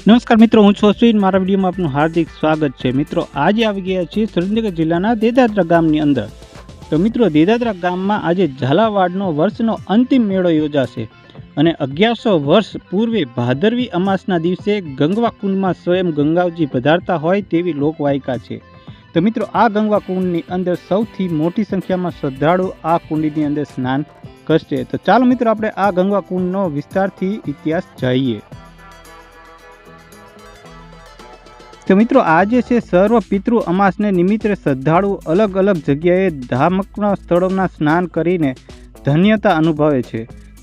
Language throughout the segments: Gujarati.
નમસ્કાર મિત્રો, હું છું અશ્વિન। મારા વિડીયોમાં આપનું હાર્દિક સ્વાગત છે। મિત્રો, આજે આવી ગયા છીએ સુરેન્દ્રનગર જિલ્લાના દેદાદરા ગામની અંદર। તો મિત્રો, દેદાદરા ગામમાં આજે ઝાલાવાડનો વર્ષનો અંતિમ મેળો યોજાશે અને 1100 વર્ષ પૂર્વે ભાદરવી અમાસના દિવસે ગંગવા કુંડમાં સ્વયં ગંગાજી પધારતા હોય તેવી લોકવાયકા છે। તો મિત્રો, આ ગંગવા કુંડની અંદર સૌથી મોટી સંખ્યામાં શ્રદ્ધાળુ આ કુંડની અંદર સ્નાન કરશે। તો ચાલો મિત્રો, આપણે આ ગંગવા કુંડનો વિસ્તારથી ઇતિહાસ જાણીએ। તો મિત્રો, આજે છે સર્વ પિતૃ અમાસને નિમિત્તે શ્રદ્ધાળુ અલગ અલગ જગ્યાએ ધાર્મિક સ્થળોના સ્નાન કરીને ધન્યતા અનુભવે છે।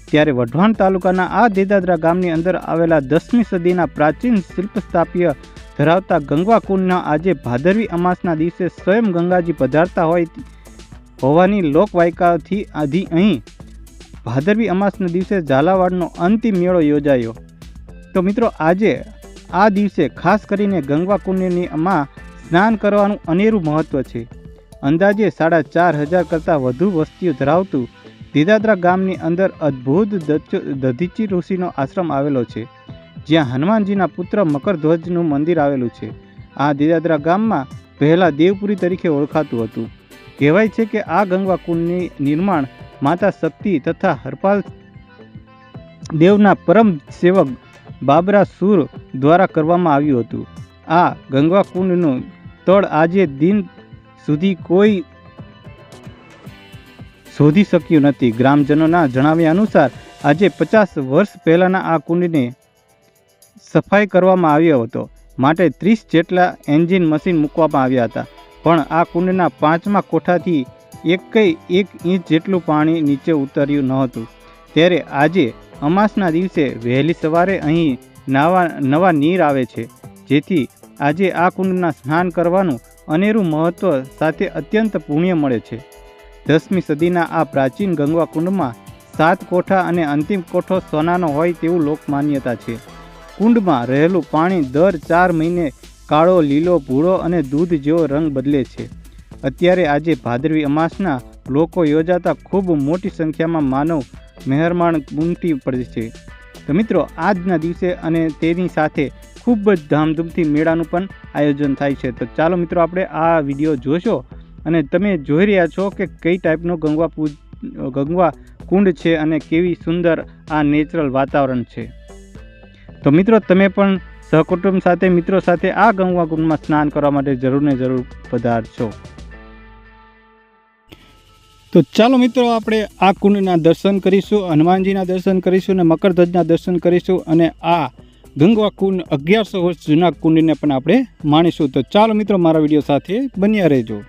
ત્યારે વઢવાણ તાલુકાના આ દેદાદરા ગામની અંદર આવેલા 10મી સદીના પ્રાચીન શિલ્પ સ્થાપ્ય ધરાવતા ગંગવા કુંડના આજે ભાદરવી અમાસના દિવસે સ્વયં ગંગાજી પધારતા હોવાની લોકવાયકાથી અહીં ભાદરવી અમાસના દિવસે ઝાલાવાડનો અંતિમ મેળો યોજાયો। તો મિત્રો, આજે આ દિવસે ખાસ કરીને ગંગવા કુંડની માં સ્નાન કરવાનું અનેરું મહત્વ છે। અંદાજે 4500 કરતાં વધુ વસ્તીઓ ધરાવતું દેદાદરા ગામની અંદર અદ્ભુત દધીચી ઋષિનો આશ્રમ આવેલો છે, જ્યાં હનુમાનજીના પુત્ર મકરધ્વજનું મંદિર આવેલું છે। આ દેદાદરા ગામમાં પહેલાં દેવપુરી તરીકે ઓળખાતું હતું। કહેવાય છે કે આ ગંગવા કુંડની નિર્માણ માતા શક્તિ તથા હરપાલ દેવના પરમ સેવક બાબરા સુર દ્વારા કરવામાં આવ્યું હતું। આ ગંગવા કુંડનું તળ આજે દિન સુધી કોઈ શોધી શક્યું નથી। ગ્રામજનોના જણાવ્યા અનુસાર આજે 50 વર્ષ પહેલાંના આ કુંડને સફાઈ કરવામાં આવ્યો હતો, માટે 30 જેટલા એન્જિન મશીન મૂકવામાં આવ્યા હતા, પણ આ કુંડના 5મા કોઠાથી 1 ઇંચ જેટલું પાણી નીચે ઉતર્યું નહોતું। ત્યારે આજે અમાસના દિવસે વહેલી સવારે અહીં નવા નીર આવે છે, જેથી આજે આ કુંડના સ્નાન કરવાનું અનેરું મહત્વ સાથે અત્યંત પુણ્ય મળે છે। 10મી સદીના આ પ્રાચીન ગંગવા કુંડમાં 7 કોઠા અને અંતિમ કોઠો સોનાનો હોય તેવું લોકમાન્યતા છે। કુંડમાં રહેલું પાણી દર 4 મહિને કાળો, લીલો, ભૂરો અને દૂધ જેવો રંગ બદલે છે। અત્યારે આજે ભાદરવી અમાસના લોકો યોજાતા ખૂબ મોટી સંખ્યામાં માનવ મહેરમાન ઉમટી પડે છે। તો મિત્રો, આજના દિવસે અને તેની સાથે ખૂબ જ ધામધૂમથી મેળાનું પણ આયોજન થાય છે। તો ચાલો મિત્રો, આપણે આ વિડીયો જોશો અને તમે જોઈ રહ્યા છો કે કઈ ટાઈપનો ગંગવા કુંડ છે અને કેવી સુંદર આ નેચરલ વાતાવરણ છે। તો મિત્રો, તમે પણ સહકુટુંબ સાથે મિત્રો સાથે આ ગંગવા કુંડમાં સ્નાન કરવા માટે જરૂર ને જરૂર પધારશો। તો ચાલો મિત્રો, આપણે આ કુંડના દર્શન કરીશું, હનુમાનજીના દર્શન કરીશું અને મકરધ્વજના દર્શન કરીશું અને આ ગંગવા કુંડ 1100 વર્ષ જૂના કુંડને પણ આપણે માણીશું। તો ચાલો મિત્રો, મારા વિડીયો સાથે બન્યા રહેજો।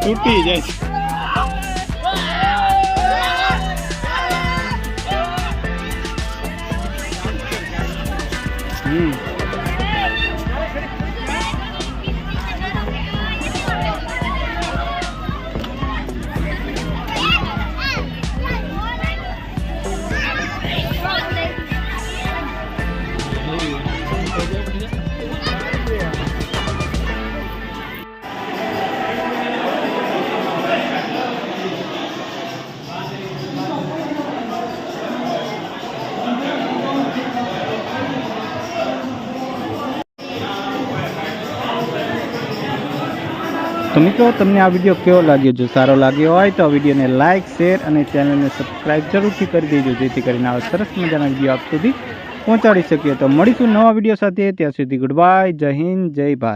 તૂટી જાય. તો મિત્રો તમને આ વિડીયો કેવો લાગ્યો? જો સારો લાગ્યો હોય તો વિડીયોને લાઇક, શેર અને ચેનલને સબસ્ક્રાઈબ જરૂરથી કરી દેજો, જેથી કરીને આવા સરસ મજાના વિડીયો આપ સુધી પહોંચાડી શકીએ. તો મળીશું નવા વિડીયો સાથે. ત્યાં સુધી ગુડ બાય. જય હિન્દ, જય ભારત.